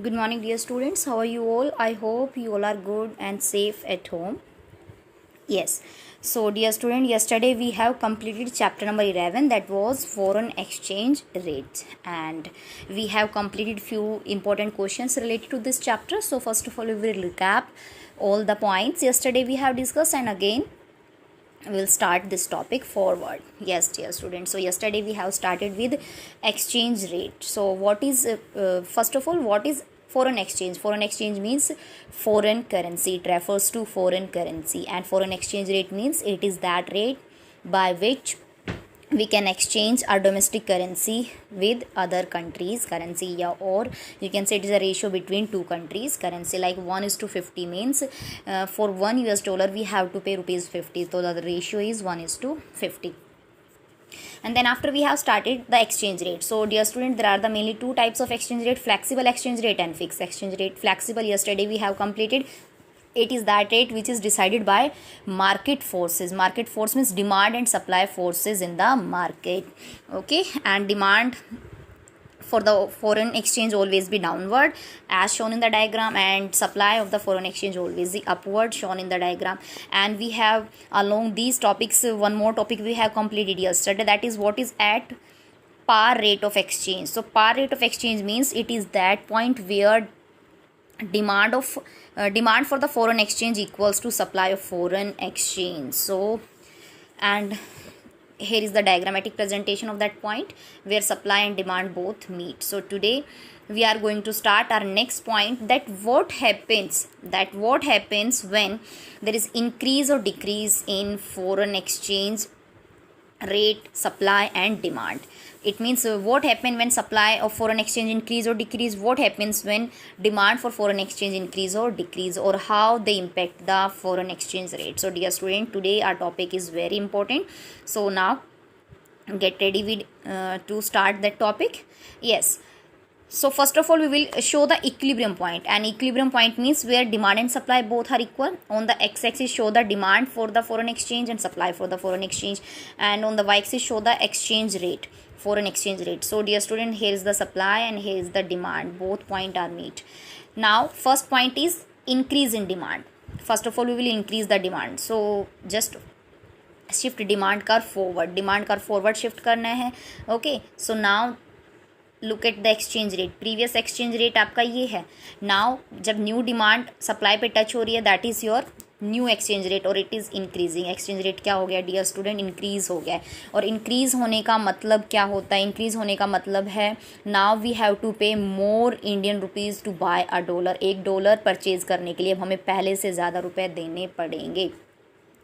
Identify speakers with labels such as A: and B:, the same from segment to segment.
A: Good morning, dear students. How are you all? I hope you all are good and safe at home. Yes. So, dear student, yesterday we have completed chapter number 11, that was foreign exchange rate, and we have completed few important questions related to this chapter. So, first of all, we will recap all the points yesterday we have discussed, and again we'll start this topic forward. Yes, dear students, so yesterday we have started with exchange rate. So what is first of all, what is foreign exchange? Foreign exchange means foreign currency. It refers to foreign currency, and foreign exchange rate means it is that rate by which we can exchange our domestic currency with other countries currency, yeah, or you can say it is a ratio between two countries currency. Like 1:50 means for $1 we have to pay rupees 50, so the ratio is 1:50. And then after we have started the exchange rate. So dear student, there are the mainly two types of exchange rate: flexible exchange rate and fixed exchange rate. Flexible, yesterday we have completed. It is that rate which is decided by market forces. Market force means demand and supply forces in the market. Okay, and demand for the foreign exchange always be downward as shown in the diagram, and supply of the foreign exchange always the upward shown in the diagram. And we have along these topics one more topic we have completed yesterday, that is what is at par rate of exchange. So par rate of exchange means it is that point where demand for the foreign exchange equals to supply of foreign exchange. So, and here is the diagrammatic presentation of that point where supply and demand both meet. So today we are going to start our next point, that what happens when there is increase or decrease in foreign exchange rate, supply and demand. It means what happens when supply of foreign exchange increase or decrease, what happens when demand for foreign exchange increase or decrease, or how they impact the foreign exchange rate. So dear student, today our topic is very important. So now get ready with to start that topic. Yes. So first of all, we will show the equilibrium point. And equilibrium point means where demand and supply both are equal. On the x-axis show the demand for the foreign exchange and supply for the foreign exchange, and on the y-axis show the exchange rate, foreign exchange rate. So dear student, here is the supply and here is the demand, both point are meet. Now first point is increase in demand. First of all, we will increase the demand. So just shift demand curve forward shift करना है. Okay, so now look at the exchange rate. Previous exchange rate आपका ये है. Now जब new demand supply पे touch हो रही है, that is your new exchange rate, और it is increasing. Exchange rate क्या हो गया डियर स्टूडेंट? इंक्रीज हो गया है. और इंक्रीज होने का मतलब क्या होता है? इंक्रीज होने का मतलब है now we have to pay more Indian rupees to buy a dollar. $1 purchase करने के लिए अब हमें पहले से ज़्यादा रुपए देने पड़ेंगे.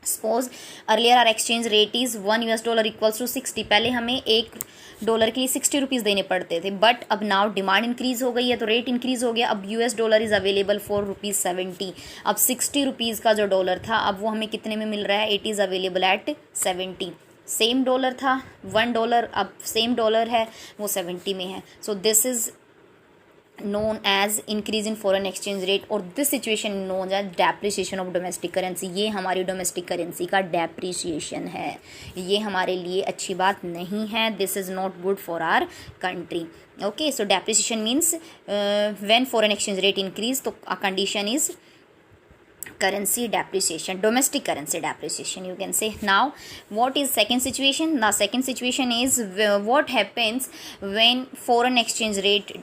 A: Suppose earlier our exchange rate is $1 equals to 60. पहले हमें $1 के लिए 60 रुपीज़ देने पड़ते थे, बट अब नाउ डिमांड इंक्रीज हो गई है तो रेट इंक्रीज हो गया. अब $1 इज़ अवेलेबल फॉर ₹70. अब 60 रुपीज़ का जो डॉलर था अब वो हमें कितने में मिल रहा है? It is available at 70. Same dollar था $1, अब सेम डॉलर है वो 70 में है. So this is known as increase in foreign exchange rate, और this situation known as depreciation of domestic currency. ये हमारी domestic currency का depreciation है. ये हमारे लिए अच्छी बात नहीं है. This is not good for our country. Okay, so depreciation means when foreign exchange rate increase, तो a condition is currency depreciation, domestic currency depreciation, you can say. Now what is second situation? The second situation is what happens when foreign exchange rate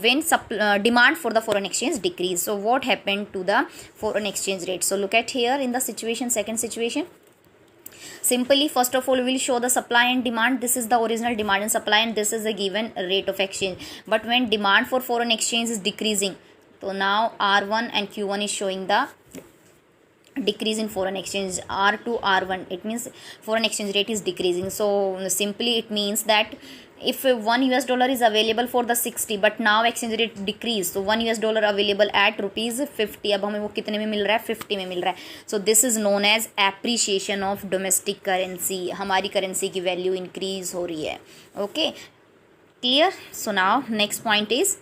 A: when demand for the foreign exchange decrease. So what happened to the foreign exchange rate? So look at here in the situation, second situation. Simply, first of all, we will show the supply and demand. This is the original demand and supply, and this is the given rate of exchange. But when demand for foreign exchange is decreasing, so now R1 and Q1 is showing the decrease in foreign exchange. R2, R1, it means foreign exchange rate is decreasing. So simply it means that if $1 is available for the 60, but now exchange rate decrease, so $1 available at ₹50, अब हमें वो कितने में मिल रहा है? 50 में मिल रहा है. So this is known as appreciation of domestic currency. हमारी करेंसी की वैल्यू इंक्रीज हो रही है. Okay, clear? So now next point is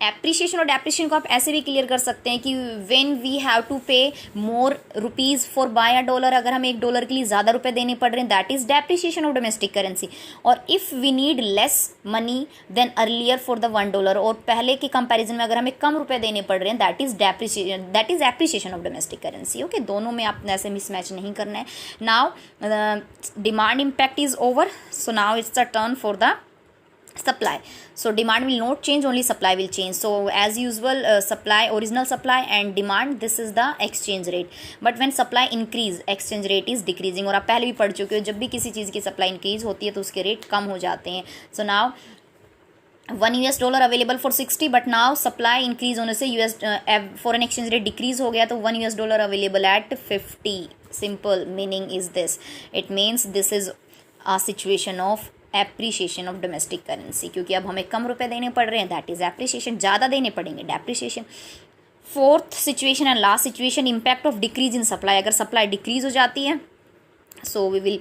A: appreciation और डेप्रिसिएशन को आप ऐसे भी क्लियर कर सकते हैं कि when we have to pay more rupees for buy a dollar, अगर हम $1 के लिए ज़्यादा रुपए देने पड़ रहे हैं, that is depreciation of domestic currency. और if we need less money than earlier for the $1, और पहले के कंपैरिजन में अगर हमें कम रुपए देने पड़ रहे हैं, that is depreciation, that is appreciation of domestic currency. Okay, दोनों में आपने ऐसे मिसमैच नहीं करना है। Now demand impact is over, so now it's the turn for the supply. So demand will not change, only supply will change. So as usual, supply, original supply and demand, this is the exchange rate. But when supply increase, exchange rate is decreasing. और आप पहले भी पढ़ चुके हो, जब भी किसी चीज़ की सप्लाई इंक्रीज होती है तो उसके रेट कम हो जाते हैं. So now $1 available for 60, but now supply increase होने से US foreign exchange rate decrease हो गया, तो $1 available at 50. Simple meaning is this, it means this is a situation of appreciation of domestic currency, क्योंकि अब हमें कम रुपए देने पड़ रहे हैं, दैट इज एप्रिसिएशन. ज़्यादा देने पड़ेंगे, depreciation. Fourth situation and last situation, impact of decrease in supply. अगर सप्लाई डिक्रीज हो जाती है, so we will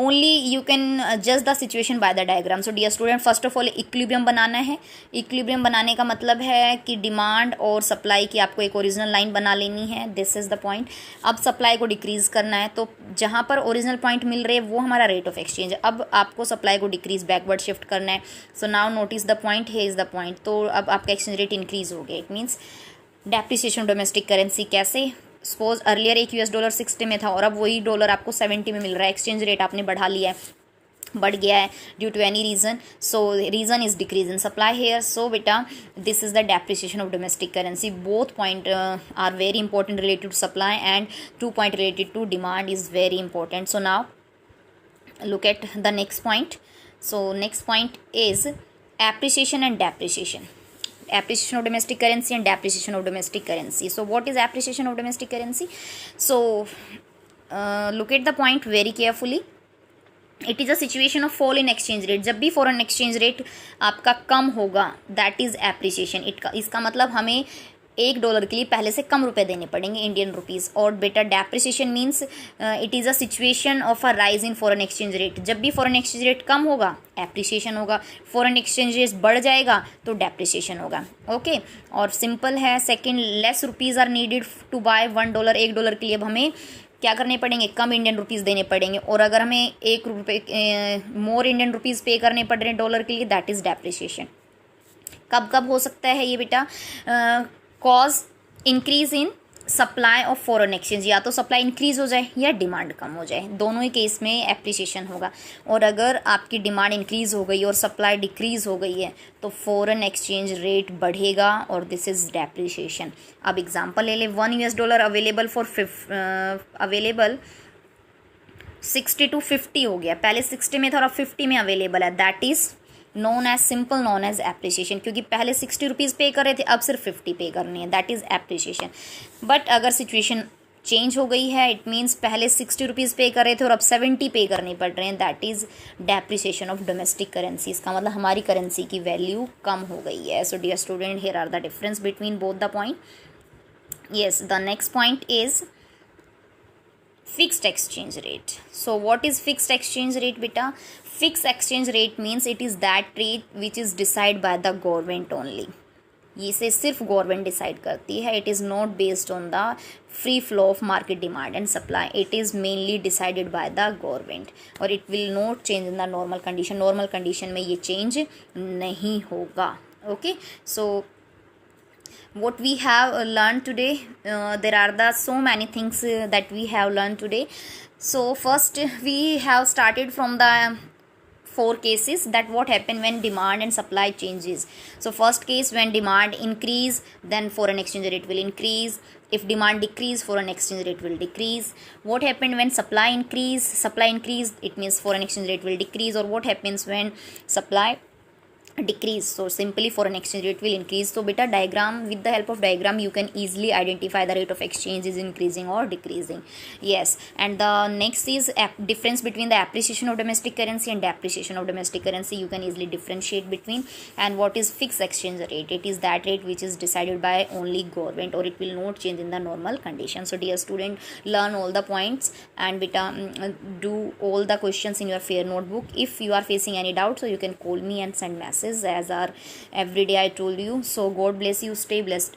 A: only, you can judge the situation by the diagram. So dear student, first of all equilibrium बनाना है. Equilibrium बनाने का मतलब है कि डिमांड और सप्लाई की आपको एक ओरिजिनल लाइन बना लेनी है. This is the point. अब सप्लाई को डिक्रीज करना है, तो जहाँ पर ओरिजिनल पॉइंट मिल रहे हैं वो हमारा रेट ऑफ एक्सचेंज. अब आपको सप्लाई को डिक्रीज बैकवर्ड शिफ्ट करना है. So now notice the point, here is the point. तो अब आपका एक्सचेंज रेट इंक्रीज हो गया, it means depreciation domestic currency. कैसे? सपोज अर्लियर एक $60 60 में था और अब वही डॉलर आपको 70 में मिल रहा है. एक्सचेंज रेट आपने बढ़ा लिया है, बढ़ गया है due to any reason. So reason is decrease in supply here. So बेटा this is the depreciation of domestic currency. Both point are very important related to supply, and 2 point related to demand is very important. So now look at the next point. So next point is appreciation and depreciation. Appreciation of domestic currency and depreciation of domestic currency. So what is appreciation of domestic currency? So look at the point very carefully. It is a situation of fall in exchange rate. जब भी foreign exchange rate आपका कम होगा, that is appreciation. इसका मतलब हमें $1 के लिए पहले से कम रुपए देने पड़ेंगे, इंडियन रुपीज़. और बेटा depreciation means it is a situation of a rise in foreign exchange rate. जब भी फॉरेन एक्सचेंज रेट कम होगा, एप्रिसिएशन होगा. फॉरेन एक्सचेंज रेट बढ़ जाएगा तो डेप्रिसिएशन होगा. ओके, और सिंपल है. Second, less rupees are needed to buy $1. $1 के लिए अब हमें क्या करने पड़ेंगे? कम इंडियन रुपीज़ देने पड़ेंगे. और अगर हमें ₹1 मोर इंडियन रुपीज़ पे करने पड़ रहे हैं डॉलर के लिए, दैट इज़ डेप्रिसिएशन. कब कब हो सकता है ये बेटा? Cause increase in supply of foreign exchange. या तो सप्लाई इंक्रीज हो जाए या डिमांड कम हो जाए, दोनों ही केस में एप्रिसिएशन होगा. और अगर आपकी डिमांड इंक्रीज हो गई और सप्लाई डिक्रीज हो गई है तो फॉरेन एक्सचेंज रेट बढ़ेगा, और दिस इज डेप्रिसिएशन. अब एग्जांपल ले ले. $1 अवेलेबल फॉर अवेलेबल 60 to 50 हो गया. पहले 60 में था और अब 50 में अवेलेबल है. That is known as simple, known as appreciation. क्योंकि पहले 60 रुपीज़ पे कर रहे थे, अब सिर्फ 50 पे करनी है, दैट इज़ एप्रिसिएशन. बट अगर सिचुएशन चेंज हो गई है, इट मीन्स पहले 60 रुपीज़ पे कर रहे थे और अब 70 पे करने पड़ रहे हैं, that is depreciation of domestic currency. इसका मतलब हमारी करेंसी की वैल्यू कम हो गई है. So dear student, here are the difference between both the point. Yes, the next point is fixed exchange rate. So what is fixed exchange rate beta? Fixed exchange rate means it is that rate which is decided by the government only. इसे सिर्फ government decide करती है. It is not based on the free flow of market demand and supply. It is mainly decided by the government, और it will not change in the normal condition. Normal condition में ये change नहीं होगा. Okay, so what we have learned today, there are so many things that we have learned today. So first we have started from the 4 cases that what happen when demand and supply changes. So first case, when demand increase, then foreign exchange rate will increase. If demand decrease, foreign exchange rate will decrease. What happened when supply increase? Supply increase, it means foreign exchange rate will decrease. Or what happens when supply decrease? So simply foreign exchange rate will increase. So beta diagram, with the help of diagram you can easily identify the rate of exchange is increasing or decreasing. Yes, and the next is difference between the appreciation of domestic currency and depreciation of domestic currency. You can easily differentiate between. And what is fixed exchange rate? It is that rate which is decided by only government, or it will not change in the normal condition. So dear student, learn all the points and beta do all the questions in your fair notebook. If you are facing any doubt, so you can call me and send message. classes as our every day I told you. So God bless you, stay blessed.